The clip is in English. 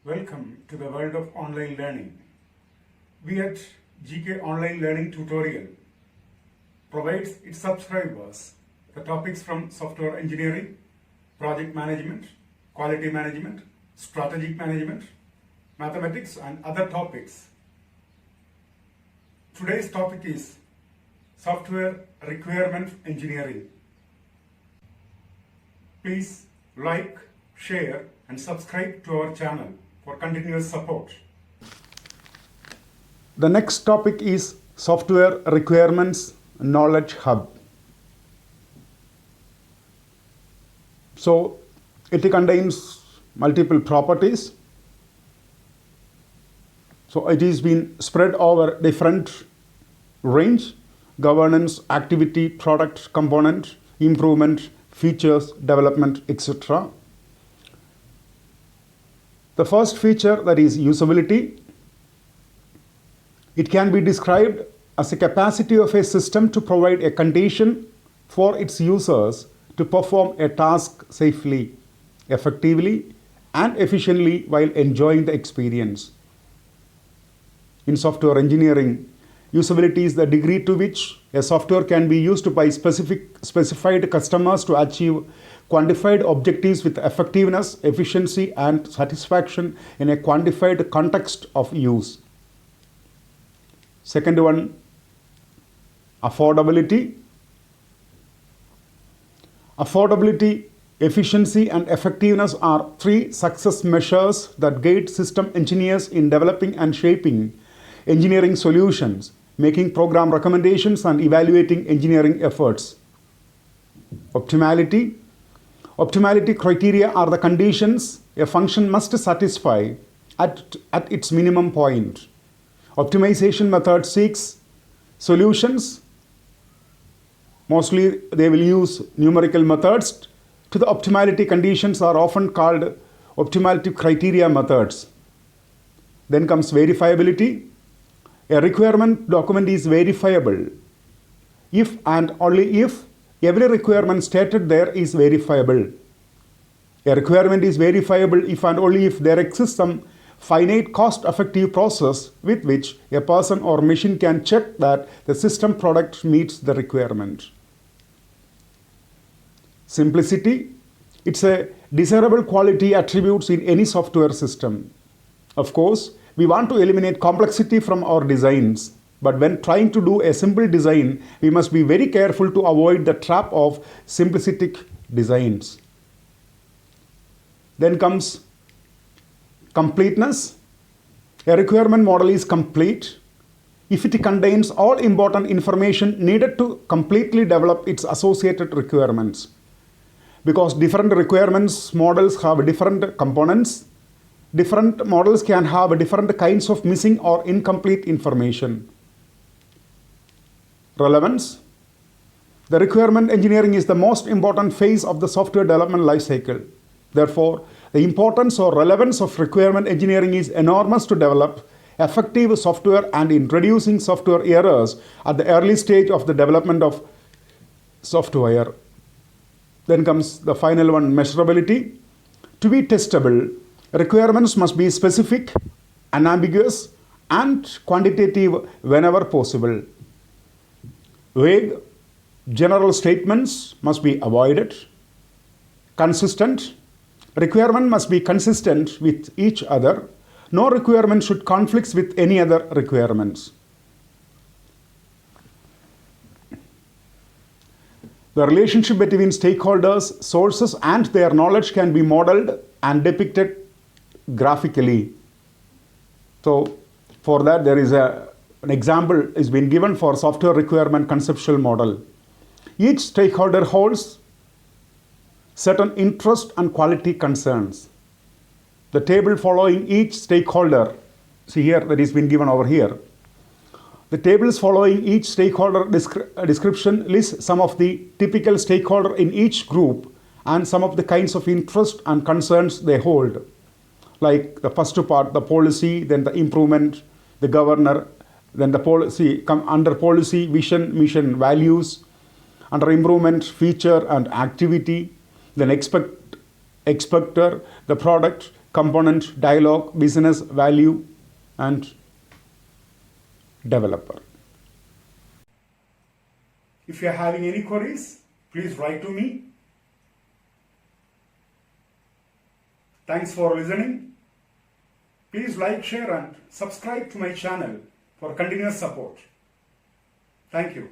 Welcome to the world of online learning. We at GK Online Learning Tutorial provides its subscribers the topics from software engineering, project management, quality management, strategic management, mathematics and other topics. Today's topic is software requirement engineering. Please like, share and subscribe to our channel for continuous support. The next topic is Software Requirements Knowledge Hub. So it contains multiple properties. So it is been spread over different range: governance, activity, product, component, improvement, features, development, etc. The first feature, that is usability. It can be described as a capacity of a system to provide a condition for its users to perform a task safely, effectively, and efficiently while enjoying the experience. In software engineering, usability is the degree to which a software can be used by specified customers to achieve quantified objectives with effectiveness, efficiency, and satisfaction in a quantified context of use. Second one, affordability. Affordability, efficiency, and effectiveness are three success measures that guide system engineers in developing and shaping engineering solutions, making program recommendations, and evaluating engineering efforts. Optimality. Optimality criteria are the conditions a function must satisfy at its minimum point. Optimization method seeks solutions. Mostly they will use numerical methods. To the optimality conditions are often called optimality criteria methods. Then comes verifiability. A requirement document is verifiable if and only if every requirement stated there is verifiable. A requirement is verifiable if and only if there exists some finite cost-effective process with which a person or machine can check that the system product meets the requirement. Simplicity. It's a desirable quality attributes in any software system. Of course, we want to eliminate complexity from our designs. But when trying to do a simple design, we must be very careful to avoid the trap of simplistic designs. Then comes completeness. A requirement model is complete if it contains all important information needed to completely develop its associated requirements. Because different requirements models have different components, different models can have different kinds of missing or incomplete information. Relevance. The requirement engineering is the most important phase of the software development lifecycle. Therefore, the importance or relevance of requirement engineering is enormous to develop effective software and in reducing software errors at the early stage of the development of software. Then comes the final one, measurability. To be testable, requirements must be specific, unambiguous, and quantitative whenever possible. Vague, general statements must be avoided. Consistent. Requirement must be consistent with each other. No requirement should conflict with any other requirements. The relationship between stakeholders, sources, and their knowledge can be modeled and depicted graphically. So for that there is an example is been given for software requirement conceptual model. Each stakeholder holds certain interest and quality concerns. The table following each stakeholder, see here that is been given over here. The tables following each stakeholder description lists some of the typical stakeholder in each group and some of the kinds of interest and concerns they hold. Like the first part, the policy, then the improvement, the governor, then the policy, under policy, vision, mission, values, under improvement, feature and activity, then expector, the product, component, dialogue, business, value, and developer. If you are having any queries, please write to me. Thanks for listening. Please like, share and subscribe to my channel for continuous support. Thank you.